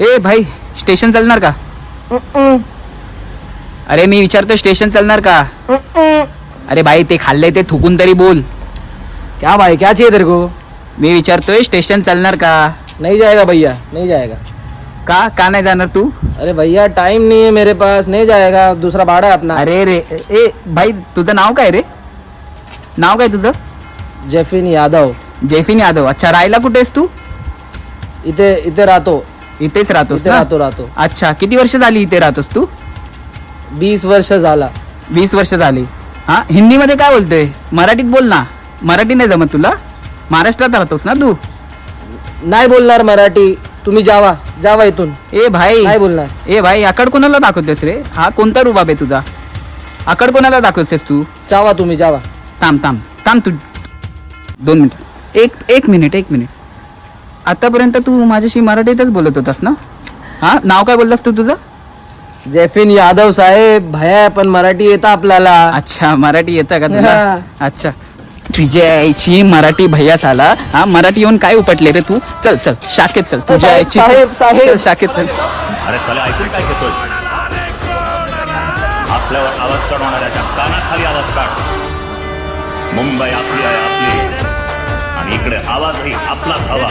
ए भाई स्टेशन चालणार का? अरे मी विचारतो स्टेशन चालणार का? अरे भाई ते खाल्ले ते थुकून तरी बोल. क्या भाई क्या चाहिए तेरे को? मी विचारतोय स्टेशन चालणार का? नहीं जाएगा भैया, नहीं जाएगा. का नाही जाणार तू? अरे भैया टाइम नहीं है मेरे पास, नहीं जाएगा. दूसरा भाड़ा है अपना. अरे रे ए भाई तुझं नाव काय रे? नाव काय तुझं? जेफिन यादव. जयफिन यादव. अच्छा राहायला कुठेस तू? इथे इथे राहतो. इथेच राहतोस इथे ना? राहतो. अच्छा किती वर्ष झाली इथे राहतोस तू? 20 वर्ष झाला. 20 वर्ष झाली. हा हिंदीमध्ये काय बोलतोय? मराठीत बोल ना. मराठी नाही जमत तुला? महाराष्ट्रात राहतोस ना तू? नाही बोलणार मराठी. तुम्ही जावा इथून. ए भाई नाही बोलणार. ए भाई आकड कोणाला दाखवतेस रे? हा कोणता रुबाब आहे तुझा? आकड कोणाला दाखवतेस तू? जावा तुम्ही जावा. थांब तू 2 मिनिट. एक मिनिट. आतापर्यंत तू माझ्याशी मराठीतच बोलत होतास ना? हा नाव काय बोललास तू तुझं? जेफिन यादव साहेब. भया पण मराठी येतं आपल्याला. अच्छा मराठी येतं का तुला? हा. अच्छा तुझ्या आईची मराठी भैया झाला. हा मराठी येऊन काय उपटले रे तू? चल शाखेत चल. तुझ्या आईची साहेब चल, शाखेत चल. अरे चला ऐकून काय घेतोय? आपल्यावर आवाज चढवणाऱ्याच्या कानाखाली आवाज काढ. मुंबई आपली आहे, आपली. आणि इकडे आवाजही आपलाच हवा.